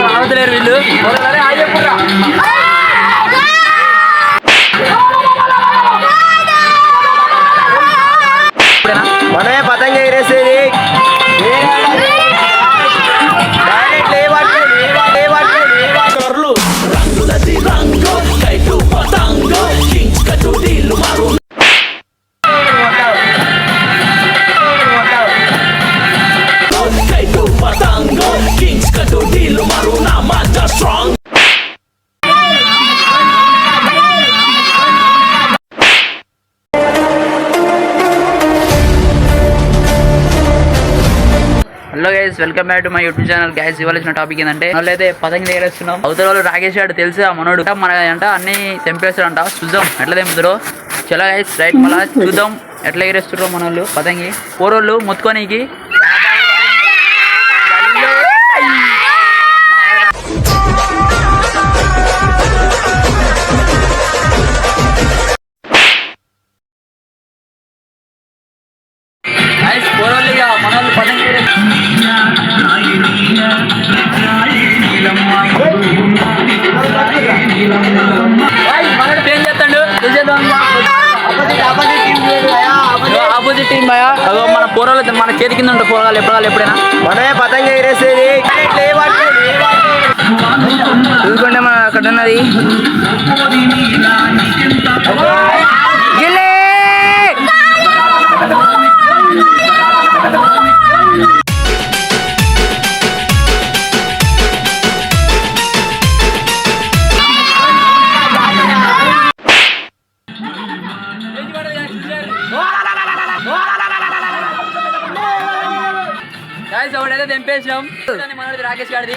రావట్లేరు వీళ్ళు. మనమే పతంగ ఎగరేసేది. Hello guys, welcome back to my YouTube channel. Guys, ఇవాళ వచ్చిన టాపిక్ ఏంటంటే వాళ్ళైతే పతంగి ఎగరేస్తున్నాం. అవతల వాళ్ళు రాకేష్ గారు తెలుసా మనోడు, మన అంట అన్ని తెంపేస్తాడంట. చూద్దాం ఎట్లా తెంపుతారో. చలో గైస్, రైట్ మళ్ళా చూద్దాం ఎట్లా ఎగరేస్తారో మన వాళ్ళు పతంగి. పోరోళ్ళు మొత్తుకోనికి పోరోళ్ళుగా మన వాళ్ళు పతంగి మనోడు ఏం చేస్తాడు ఆపోజిట్ టీం భయ. మన పోరాలు మన చేతి కింద ఉంటాయి పోరాలు ఎప్పుడైనా మనమే పతంగ ఎగరేసేది. చూసుకుంటే మన అక్కడ ఉన్నది ఎవడైతే తెంపేసాం మనది రాకేష్ గారిది.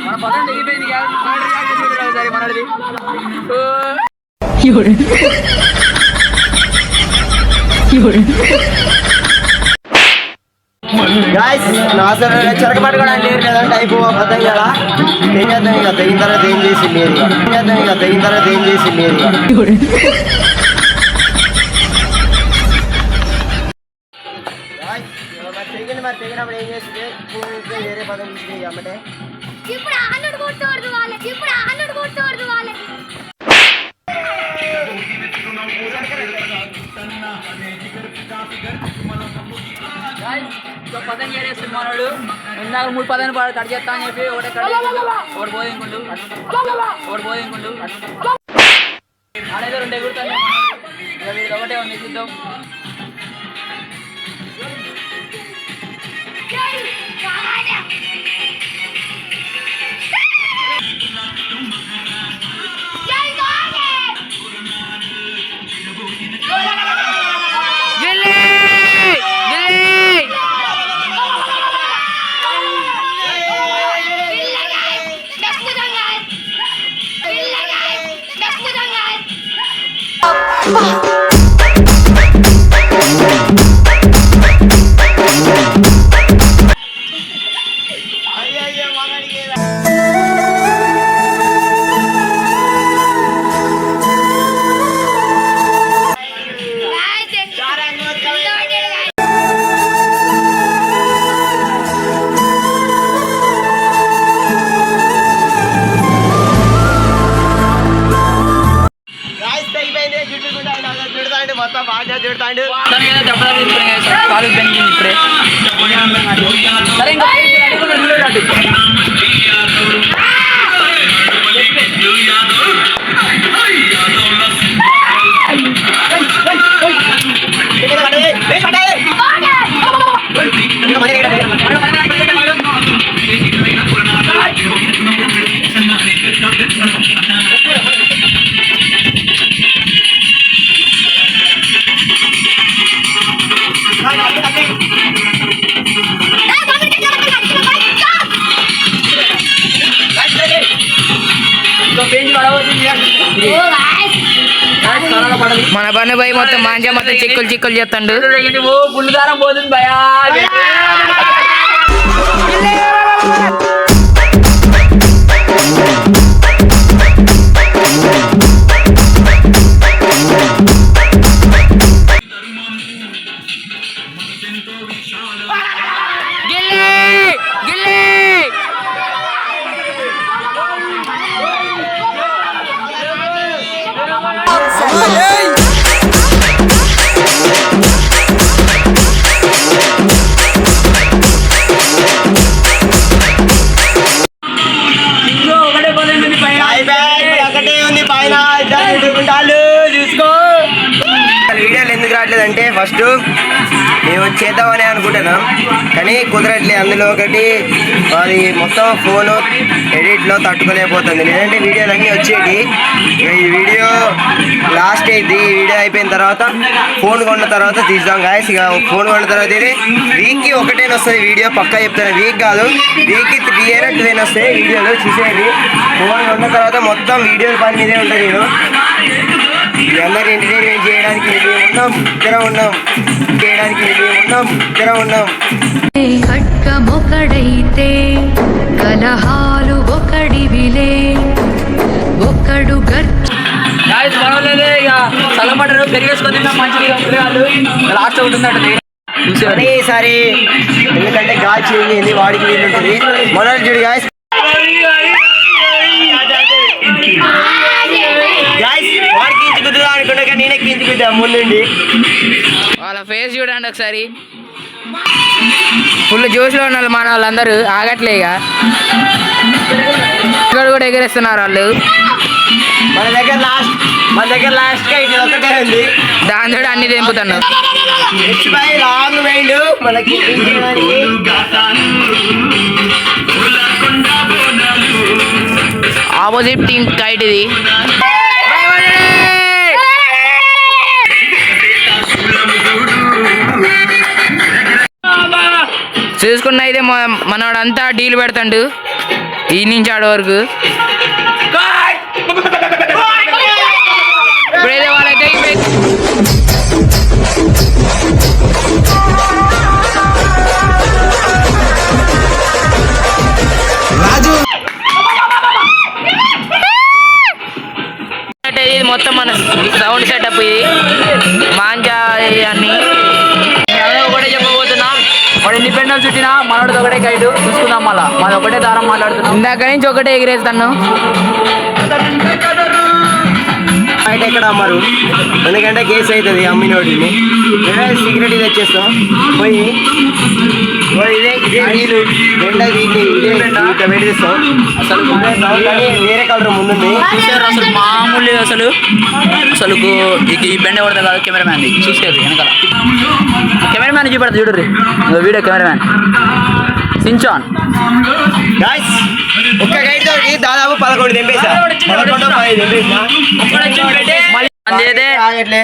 మన పదం దిగిపోయింది సరే మనది. చెరకబట్టుకోవడానికి లేరు కదంటే అయిపో పతంగ ఏం చేద్దాం. ఇక తెగిన తర్వాత ఏం చేసి లేదు. తెగిన తర్వాత ఏం చేసి లేదు. తెగినప్పుడు ఏం చేసి వేరే పదం అమ్మటే పతంగి ఏరేస్తుంది మనోడు. ఇందాక 3 పదాన్ని కట్ చేస్తా అని చెప్పి ఒకటి పోయింకుండు ఆడేదో 2 ఎగురుతాను. వీడికి ఒకటే ఉంది, చూద్దాం. మొత్తం బాగా తిడతాడు. ఇప్పుడే మన బండి భయ మొత్తం మాంజా మొత్తం చిక్కులు చిక్కులు చేస్తాడు. పుల్లుదారం పోతుంది భయా. ఒకటే ఉంది పైన చూసుకో. వీడియోలు ఎందుకు రావట్లేదంటే ఫస్ట్ మేము చేద్దామని అనుకుంటున్నాం కానీ కుదరట్లేదు. అందులో ఒకటి అది మొత్తం ఫోను ఎడిట్లో తట్టుకోలేకపోతుంది. లేదంటే వీడియోలు అన్నీ వచ్చేటి. ఈ వీడియో లాస్ట్ అయింది. ఈ వీడియో అయిపోయిన తర్వాత ఫోన్ కొన్న తర్వాత తీద్దాం గాయస్. ఇక ఫోన్ కొన్న తర్వాత ఇది వీక్కి ఒకటేనే వస్తుంది వీడియో. పక్కా చెప్తాను, వీక్ కాదు, వీక్కి 3 అయినా 2 అయినా వస్తాయి వీడియోలు చూసేది. ఫోన్ కొన్న తర్వాత మొత్తం వీడియోల పని మీదే ఉంటుంది. నేను అందరూ ఎంటర్టైన్మెంట్ చేయడానికి ఉన్నాం. ఖడ్గమొకడైతే కలహాలు ఒకడివిలే ఒకడు మనలేదే ఇక సలపడ్డారు పెరిగేసుకొని తిన్నాం మంచిగా పిల్లగాళ్ళు లాస్ట్ ఉంటుందంటే ఈసారి ఎందుకంటే గాలి చేంజ్ అయింది, వాడికి వీలు ఉంటుంది. మొదలు చూడు గాయస్, వాడికి ఇంచుకుతుందా అనుకుంటా కానీ నేనే కించుకుంటా ముందుండి. వాళ్ళ ఫేస్ చూడండి ఒకసారి. ఫుల్ జోష్లో ఉన్నారు మన వాళ్ళందరూ, ఆగట్లే ఇక. ఇక్కడ కూడా ఎగరేస్తున్నారు వాళ్ళు. మన దగ్గర లాస్ట్ గా ఇది ఒకటే ఉంది. దాని తోడు అన్ని తెంపుతున్నావు. లాంగ్ మైండ్ మనకి ఆపోజిట్ టీం కైట్ ఇది. చూసుకున్న అయితే మనవాడంతా డీల్ పెడతాడు ఈ నుంచి ఆడ వరకు. ఇప్పుడైతే వాళ్ళైతే ఇది మొత్తం మన సౌండ్ సెటప్. ఇది మాంజా అన్ని ఒకటే చెప్పబోతున్నా. వాడు ఇండిపెండెన్స్ చుట్టినా మనోడిది ఒకటే గైడ్ చూసుకుందాం. మళ్ళీ మాది ఒకటే దారం మాట్లాడుతున్నాం. ఇందాక నుంచి ఒకటే ఎగిరేస్తాను. బయట ఎక్కడ అమ్మరు, ఎందుకంటే కేసు అవుతుంది అమ్మినోడిని. సిగరెట్ ఇది వచ్చేస్తాం పోయి ఇదే పెట్టేస్తాం. అసలు వేరే కలర్ ముందుంది అసలు మామూలు అసలు ఈ బెండ పడతా కాదు. కెమెరామ్యాన్ చూసేది వెనకాల కెమెరామ్యాన్ చూపెడతా చూడరు వీడియో. కెమెరామ్యాన్ సించాన్ గాయ్స్ ఒక్క గైడ్ తోటి దాదాపు 11 తెంపేసా. 11 తెంపేసా. అయితే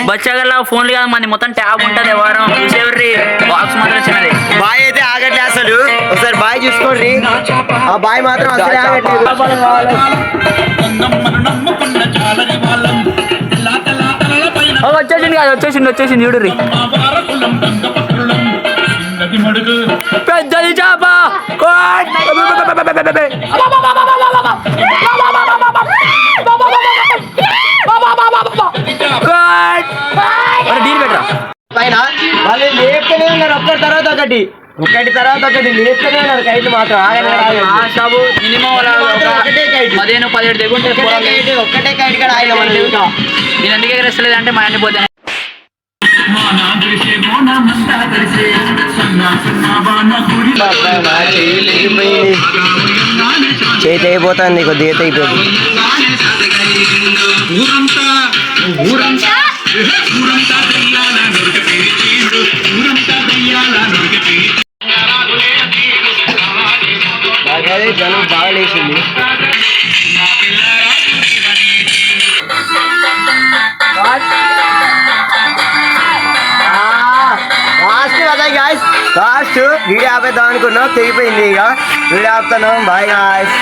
బచ్చాగల్లా ఫోన్లు కాదు మంది మొత్తం ట్యాబ్ ఉంటుంది. ఎవరు చూసేవర్రి బాక్స్ మాత్రం చిన్నది. బాయ్ అయితే ఆగట్లే అసలు. ఒకసారి బాయ్ చూసుకోండి. ఆ బాయ్ మాత్రం అసలు ఆగట్లేదు. వచ్చేసింది చూడుర్రి. పెద్దది చేప డీల్ పెట్టరా పైన వాళ్ళు లేపుతూనే ఉన్నారు. ఒకటి తర్వాత ఒకటి లేపుతూనే ఉన్నారు. కైట్లు మాత్రం షాపు మినిమం 15-17 తెగుంటే ఒక్కటే కైట్ కూడా ఆయన మనం నేను ఎందుకు ఎగరేస్తలేదు అంటే మా అన్ని పోతాను. చేతి అయిపోతుంది, కొద్దిగా ఈత అయిపోతుంది. జనం బాగా లేచింది. లాస్ట్ వీడియో ఆపేద్దాం అనుకున్నాం, తెగిపోయింది. ఇక వీడియో ఆపుతున్నాం. Bye guys.